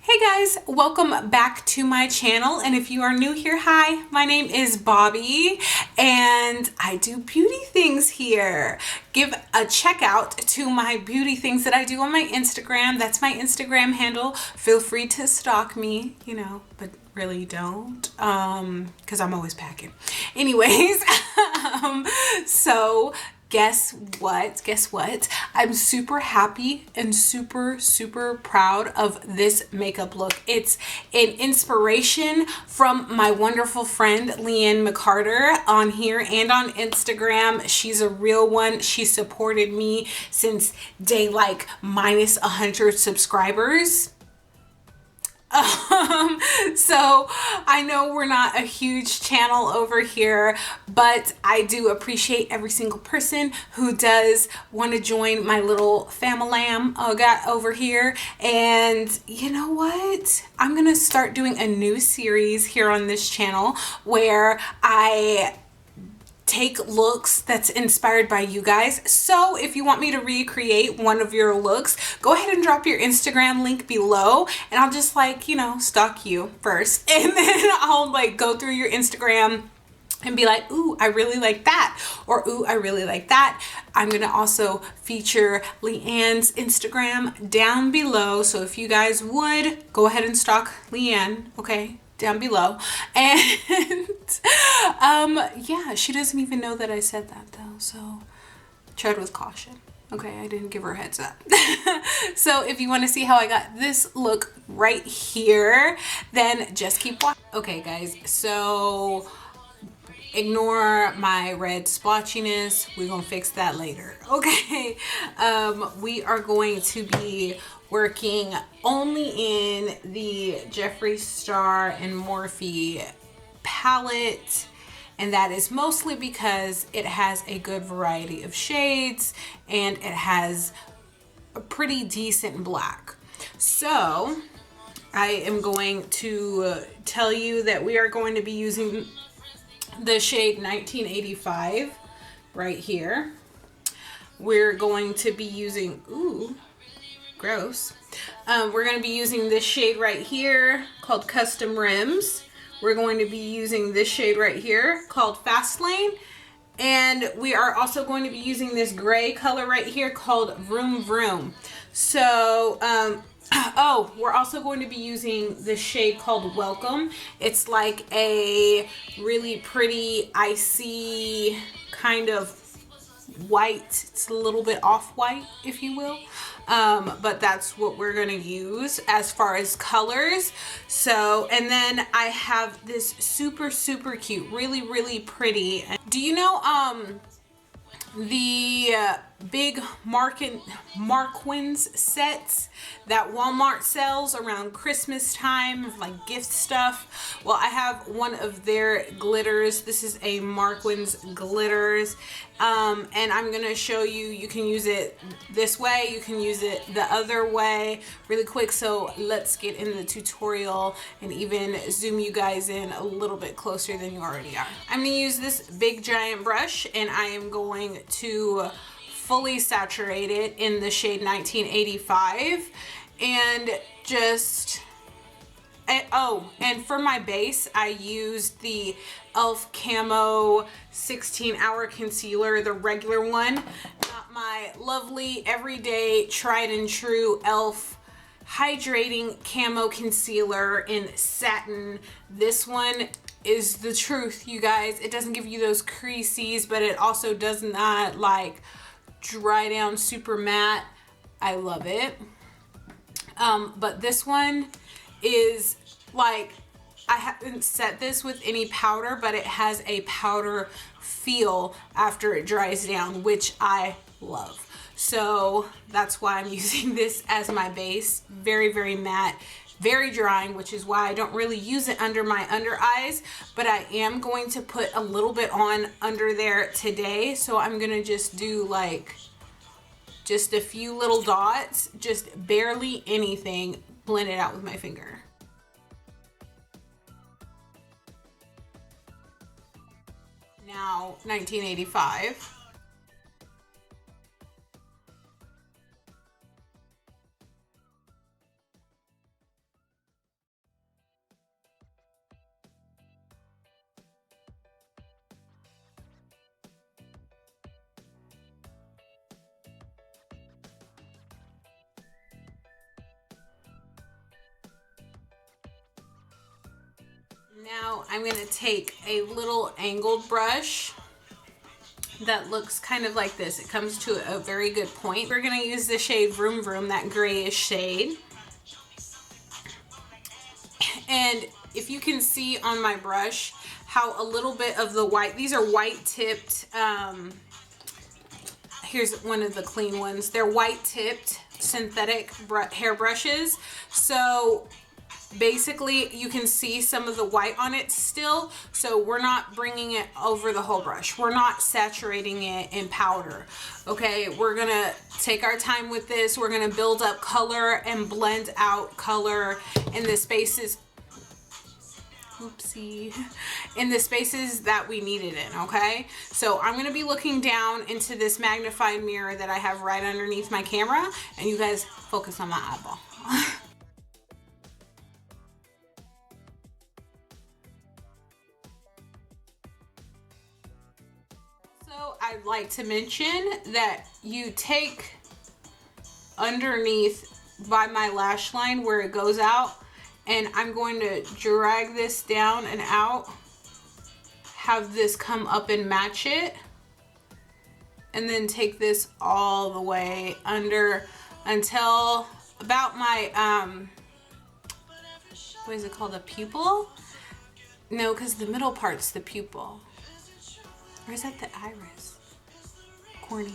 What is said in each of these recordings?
Hey guys, welcome back to my channel, and if you are new here, hi, my name is Bobbi and I do beauty things here. Give a check out to my beauty things that I do on my Instagram. That's my Instagram handle. Feel free to stalk me, but really don't, because I'm always packing. Anyways, so guess what? I'm super happy and super proud of this makeup look. It's an inspiration from my wonderful friend Leanne McCarter on here and on Instagram. She's a real one. She supported me since day like minus 100 subscribers. So I know we're not a huge channel over here, but I do appreciate every single person who does want to join my little fam-lam got over here. And you know what? I'm gonna start doing a new series here on this channel where I take looks that's inspired by you guys. So if you want me to recreate one of your looks, go ahead and drop your Instagram link below and I'll just stalk you first, and then I'll go through your Instagram and be like, ooh, I really like that, or ooh, I really like that. I'm gonna also feature Leanne's Instagram down below, so if you guys would go ahead and stalk Leanne, okay, down below. And yeah, she doesn't even know that I said that though, so tread with caution. Okay, I didn't give her a heads up. So if you want to see how I got this look right here, then just keep watching. Okay guys, so ignore my red splotchiness. We're gonna fix that later. Okay, we are going to be working only in the Jeffree Star and Morphe palette, and that is mostly because it has a good variety of shades and it has a pretty decent black. So I am going to tell you that we are going to be using the shade 1985 right here. We're going to be using, ooh, gross. We're going to be using this shade right here called Custom Rims. We're going to be using this shade right here called Fast Lane. And we are also going to be using this gray color right here called Vroom Vroom. So, oh, we're also going to be using this shade called Welcome. It's like a really pretty icy kind of white. It's a little bit off-white, if you will. But that's what we're gonna use as far as colors. So, and then I have this super cute, really pretty. Do you know the big Markwins sets that Walmart sells around Christmas time, like gift stuff? Well, I have one of their glitters. This is a Markwins glitters, and I'm gonna show you. You can use it this way, you can use it the other way really quick. So let's get in the tutorial and even zoom you guys in a little bit closer than you already are. I'm gonna use this big giant brush and I am going to fully saturate it in the shade 1985 and just and for my base I used the e.l.f. Camo 16-hour concealer, the regular one, not my lovely everyday tried and true e.l.f. hydrating camo concealer in satin. This one is the truth, you guys. It doesn't give you those creases, but it also does not dry down super matte. I love it. But this one is I haven't set this with any powder, but it has a powder feel after it dries down, which I love. So that's why I'm using this as my base. Very matte, very drying, which is why I don't really use it under my under eyes, but I am going to put a little bit on under there today. So I'm gonna just do just a few little dots, just barely anything, blend it out with my finger. Now 1985. Now I'm going to take a little angled brush that looks kind of like this. It comes to a very good point. We're going to use the shade Vroom Vroom, that grayish shade. And if you can see on my brush how a little bit of the white, these are white tipped, here's one of the clean ones. They're white tipped synthetic hair brushes. So basically you can see some of the white on it still, so we're not bringing it over the whole brush. We're not saturating it in powder. Okay, we're gonna take our time with this. We're gonna build up color and blend out color in the spaces, oopsie, in the spaces that we need it in. Okay, so I'm gonna be looking down into this magnified mirror that I have right underneath my camera, and you guys focus on my eyeball. So I'd like to mention that you take underneath by my lash line where it goes out, and I'm going to drag this down and out, have this come up and match it, and then take this all the way under until about my, what is it called, a pupil? No, because the middle part's the pupil. Or is that the iris? Cornea.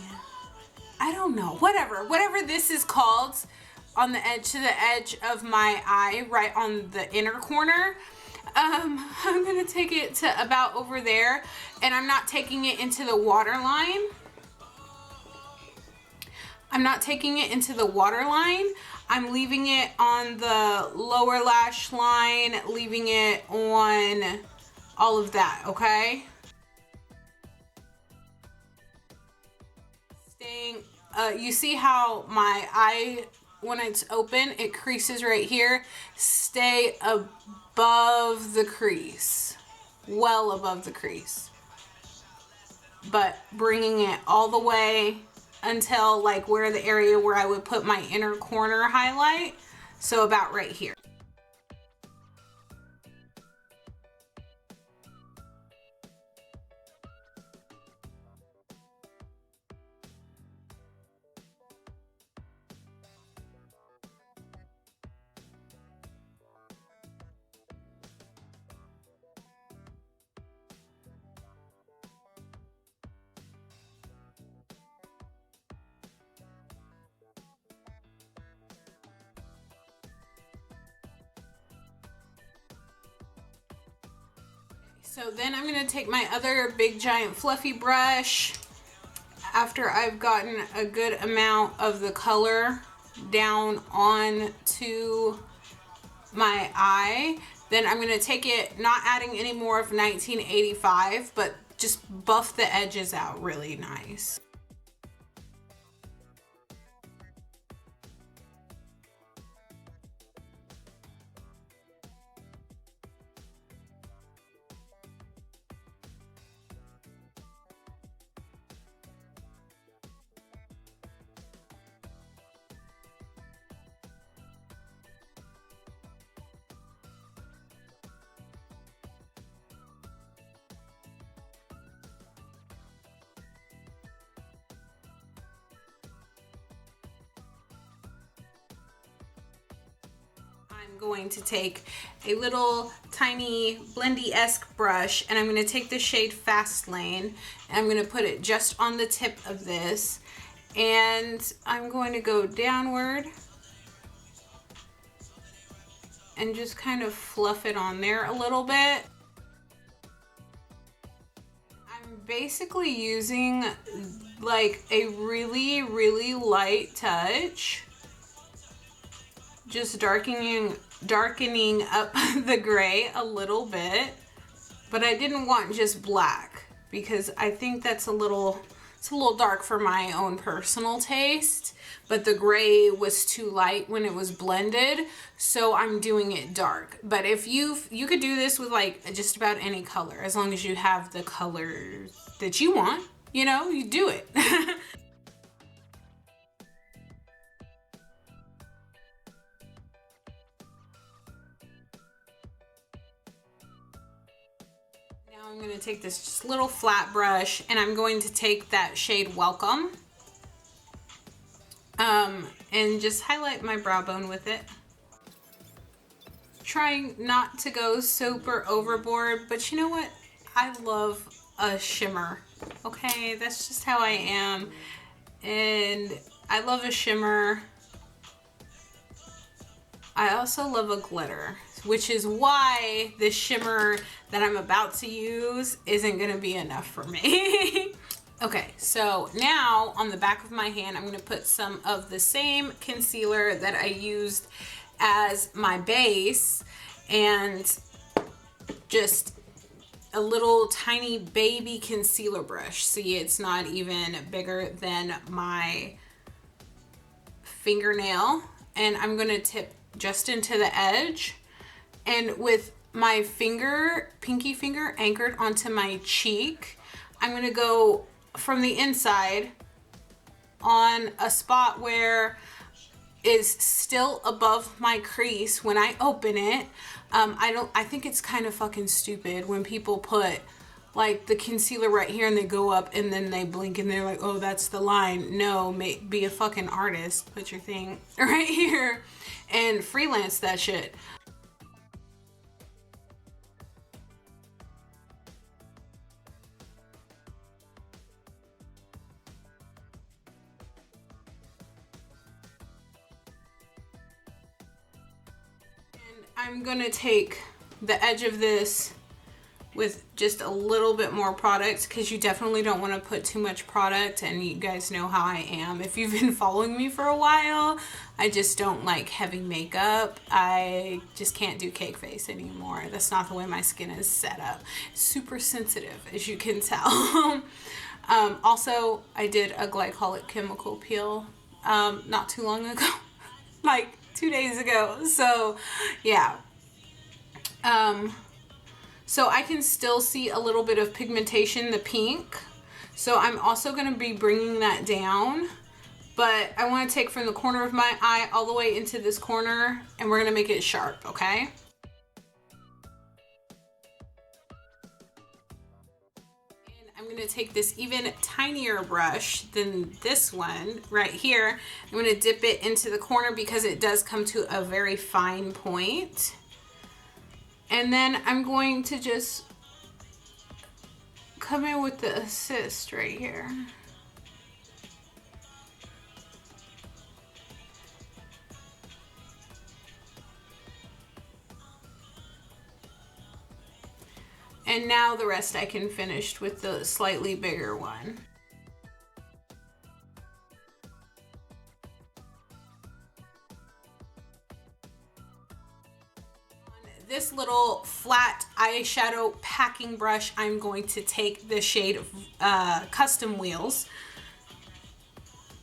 I don't know. Whatever this is called, on the edge, to the edge of my eye, right on the inner corner. I'm gonna take it to about over there, and I'm not taking it into the waterline. I'm not taking it into the waterline. I'm leaving it on the lower lash line, leaving it on all of that, okay? You see how my eye, when it's open, it creases right here. Stay above the crease, well above the crease, but bringing it all the way until like where the area where I would put my inner corner highlight, so about right here. So then I'm going to take my other big giant fluffy brush, after I've gotten a good amount of the color down onto my eye. Then I'm going to take it, not adding any more of 1985, but just buff the edges out really nice. I'm going to take a little tiny blendy-esque brush, and I'm going to take the shade Fast Lane, and I'm going to put it just on the tip of this, and I'm going to go downward and just kind of fluff it on there a little bit. I'm basically using like a really, really light touch, just darkening up the gray a little bit, but I didn't want just black because I think that's it's a little dark for my own personal taste, but the gray was too light when it was blended, so I'm doing it dark. But if you could do this with like just about any color, as long as you have the colors that you want, you know, you do it. I'm going to take this just little flat brush and I'm going to take that shade Welcome and just highlight my brow bone with it. Trying not to go super overboard, but you know what? I love a shimmer. Okay, that's just how I am. And I love a shimmer. I also love a glitter, which is why the shimmer that I'm about to use isn't gonna be enough for me. Okay, so now on the back of my hand, I'm gonna put some of the same concealer that I used as my base and just a little tiny baby concealer brush. See, it's not even bigger than my fingernail. And I'm gonna tip just into the edge. And with my finger, pinky finger anchored onto my cheek, I'm gonna go from the inside on a spot where is still above my crease when I open it. I think it's kind of fucking stupid when people put like the concealer right here and they go up and then they blink and they're like, oh, that's the line. No, be a fucking artist. Put your thing right here and freelance that shit. And I'm gonna take the edge of this with just a little bit more product because you definitely don't want to put too much product, and you guys know how I am. If you've been following me for a while, I just don't like heavy makeup. I just can't do cake face anymore. That's not the way my skin is set up. Super sensitive, as you can tell. Also, I did a glycolic chemical peel not too long ago, like 2 days ago. So yeah. So I can still see a little bit of pigmentation, the pink. So I'm also going to be bringing that down. But I want to take from the corner of my eye all the way into this corner, and we're going to make it sharp, okay? And I'm going to take this even tinier brush than this one right here. I'm going to dip it into the corner because it does come to a very fine point. And then I'm going to just come in with the assist right here. And now the rest I can finish with the slightly bigger one. This little flat eyeshadow packing brush, I'm going to take the shade Custom Wheels,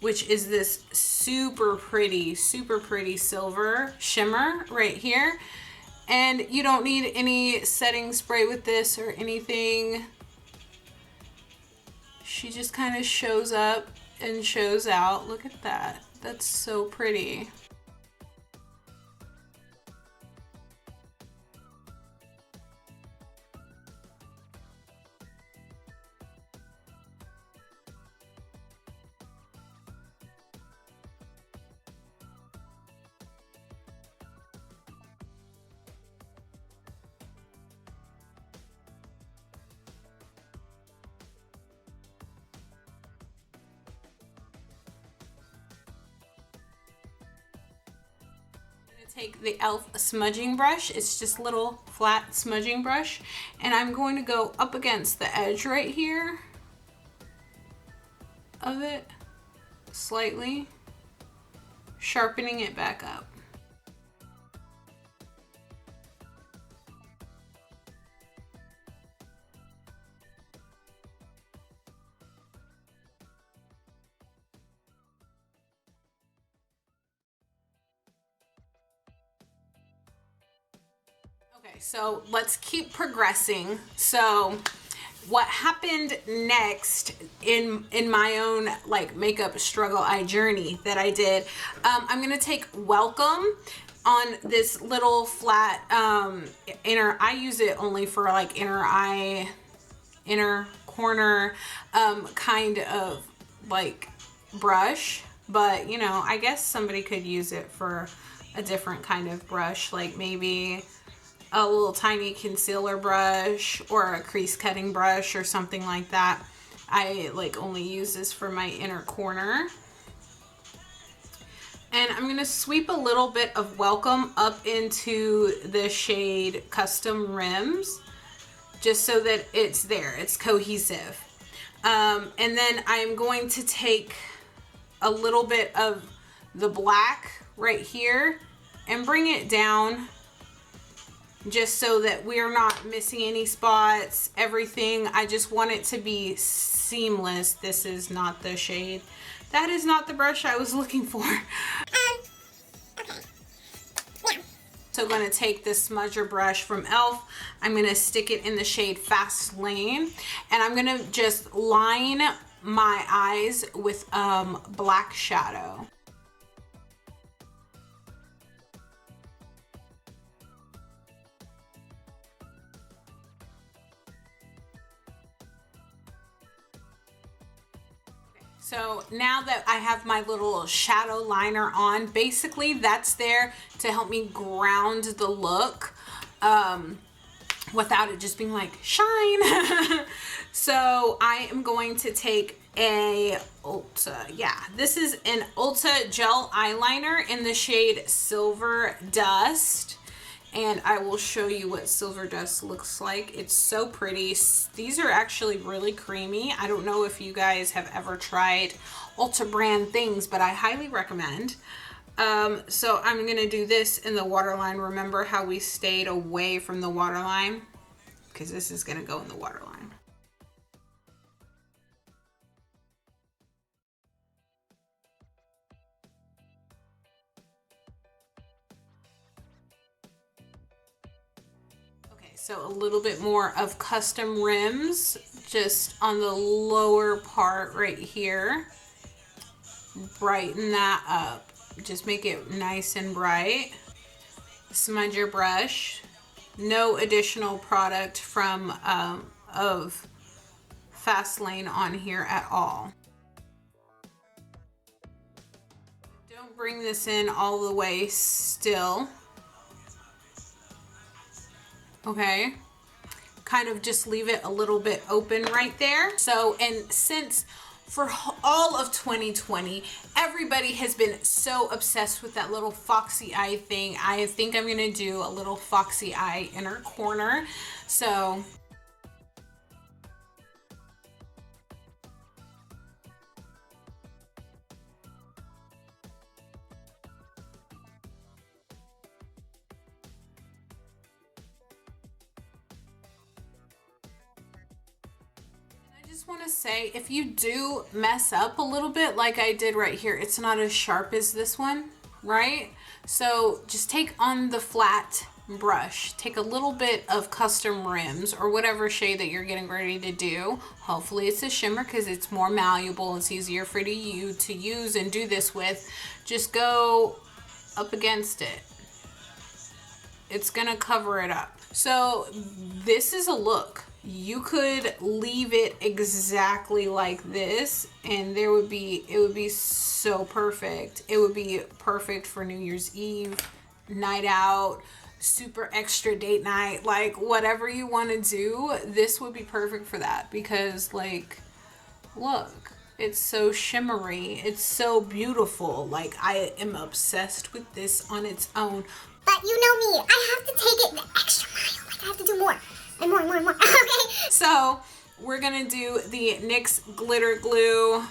which is this super pretty silver shimmer right here. And you don't need any setting spray with this or anything. She just kind of shows up and shows out. Look at that. That's so pretty. Take the e.l.f. smudging brush. It's just a little flat smudging brush, and I'm going to go up against the edge right here of it slightly, sharpening it back up. Okay, so let's keep progressing. So what happened next in my own like makeup struggle eye journey that I did, I'm gonna take Welcome on this little flat inner. I use it only for like inner eye inner corner kind of like brush, but you know, I guess somebody could use it for a different kind of brush, like maybe a little tiny concealer brush or a crease cutting brush or something like that. I like only use this for my inner corner. And I'm going to sweep a little bit of Welcome up into the shade Custom Rims, just so that it's there, it's cohesive. And then I'm going to take a little bit of the black right here and bring it down, just so that we're not missing any spots, everything. I just want it to be seamless. This is not the shade. That is not the brush I was looking for. Okay. Yeah. So I'm going to take this smudger brush from e.l.f. I'm going to stick it in the shade Fast Lane, and I'm going to just line my eyes with black shadow. So now that I have my little shadow liner on, basically that's there to help me ground the look without it just being like shine. So I am going to take a Ulta, yeah, this is an Ulta gel eyeliner in the shade Silver Dust. And I will show you what Silver Dust looks like. It's so pretty. These are actually really creamy. I don't know if you guys have ever tried Ulta brand things, but I highly recommend. So I'm going to do this in the waterline. Remember how we stayed away from the waterline? Because this is going to go in the waterline. So a little bit more of Custom Rims just on the lower part right here. Brighten that up. Just make it nice and bright. Smudge your brush. No additional product from of Fast Lane on here at all. Don't bring this in all the way still. Okay, kind of just leave it a little bit open right there. So, and since for all of 2020, everybody has been so obsessed with that little Foxy eye thing, I think I'm gonna do a little Foxy eye inner corner. So want to say, if you do mess up a little bit like I did right here, it's not as sharp as this one, right? So just take on the flat brush, take a little bit of Custom Rims or whatever shade that you're getting ready to do. Hopefully it's a shimmer because it's more malleable, it's easier for you to use and do this with. Just go up against it. It's gonna cover it up. So this is a look. You could leave it exactly like this and it would be so perfect. It would be perfect for New Year's Eve, night out, super extra date night, like whatever you want to do, this would be perfect for that because like, look, it's so shimmery, it's so beautiful. Like I am obsessed with this on its own. But you know me, I have to take it the extra mile. Like I have to do more. And more. Okay. So we're gonna do the NYX Glitter Glue.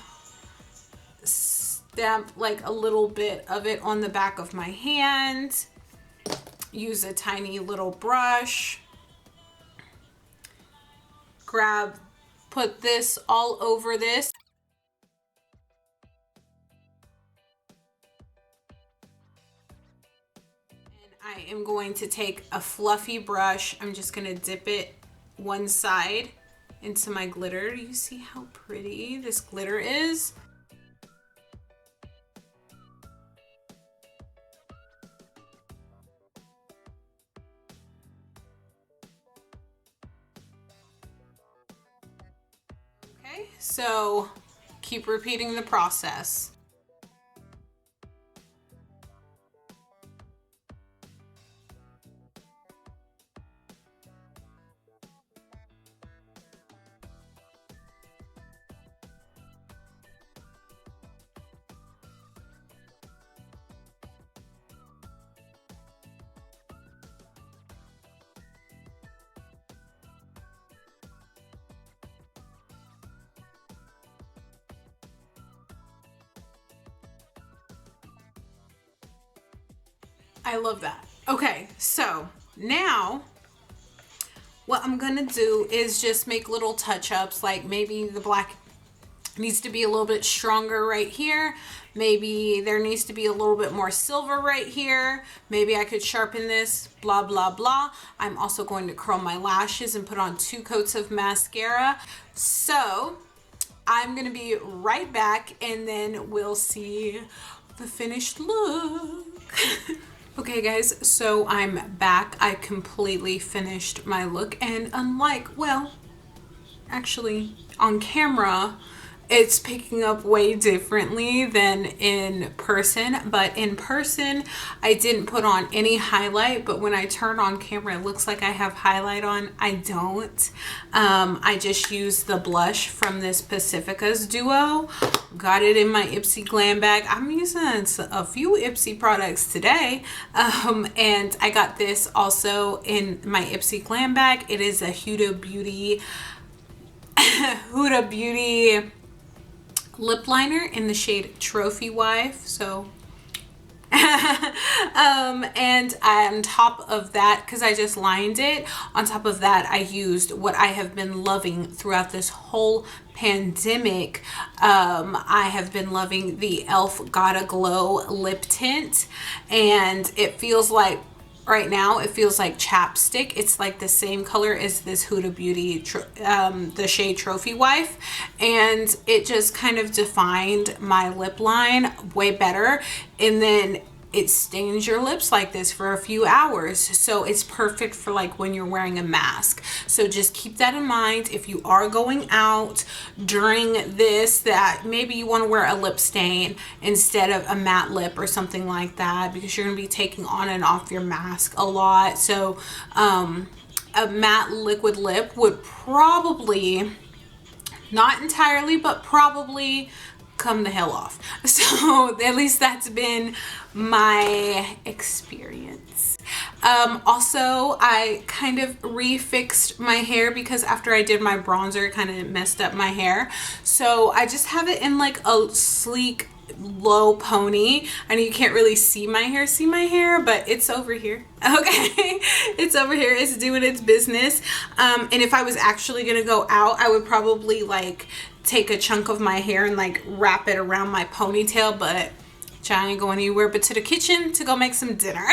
Stamp like a little bit of it on the back of my hand. Use a tiny little brush. Put this all over this. I am going to take a fluffy brush. I'm just going to dip it one side into my glitter. You see how pretty this glitter is? Okay, so keep repeating the process. I love that. Okay, so now what I'm gonna do is just make little touch-ups, like maybe the black needs to be a little bit stronger right here. Maybe there needs to be a little bit more silver right here. Maybe I could sharpen this, blah, blah, blah. I'm also going to curl my lashes and put on 2 coats of mascara. So I'm gonna be right back and then we'll see the finished look. Okay guys, so I'm back. I completely finished my look, and unlike, well, actually on camera, it's picking up way differently than in person, but in person I didn't put on any highlight, but when I turn on camera it looks like I have highlight on. I don't. I just used the blush from this Pacifica's duo. Got it in my Ipsy glam bag. I'm using a few Ipsy products today, and I got this also in my Ipsy glam bag. It is a Huda Beauty lip liner in the shade Trophy Wife. So and on top of that, because I just lined it, on top of that I used what I have been loving throughout this whole pandemic. I have been loving the e.l.f. Gotta Glow lip tint, and it feels like right now it feels like chapstick. It's like the same color as this Huda Beauty the shade Trophy Wife, and it just kind of defined my lip line way better, and then it stains your lips like this for a few hours, so it's perfect for like when you're wearing a mask. So just keep that in mind if you are going out during this, that maybe you want to wear a lip stain instead of a matte lip or something like that, because you're going to be taking on and off your mask a lot. So a matte liquid lip would probably, not entirely, but probably come the hell off. So at least that's been my experience. Also, I kind of refixed my hair because after I did my bronzer, it kind of messed up my hair. So I just have it in like a sleek low pony. I know you can't really see my hair, but it's over here. Okay, it's over here. It's doing its business. And if I was actually gonna go out, I would probably like take a chunk of my hair and like wrap it around my ponytail, but I ain't going anywhere but to the kitchen to go make some dinner.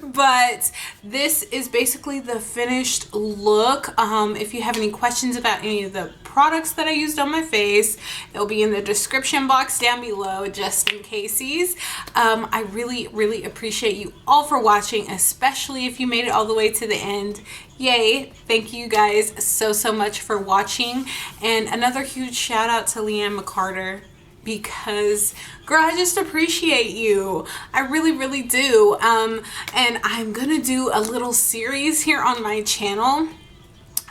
But this is basically the finished look. If you have any questions about any of the products that I used on my face, it'll be in the description box down below, just in cases. I really appreciate you all for watching, especially if you made it all the way to the end. Yay. Thank you guys so much for watching, and another huge shout out to Leanne McCarter, because girl, I just appreciate you. I really do. And I'm gonna do a little series here on my channel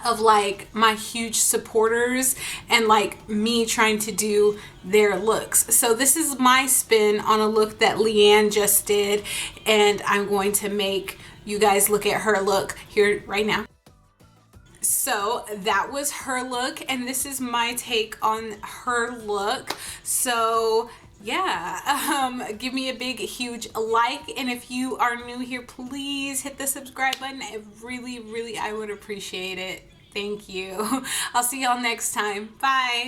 of like my huge supporters and like me trying to do their looks. So this is my spin on a look that Leanne just did, and I'm going to make you guys look at her look here right now. So that was her look, and this is my take on her look. So yeah, give me a big huge like, and if you are new here, please hit the subscribe button. It really I would appreciate it. Thank you. I'll see y'all next time. Bye.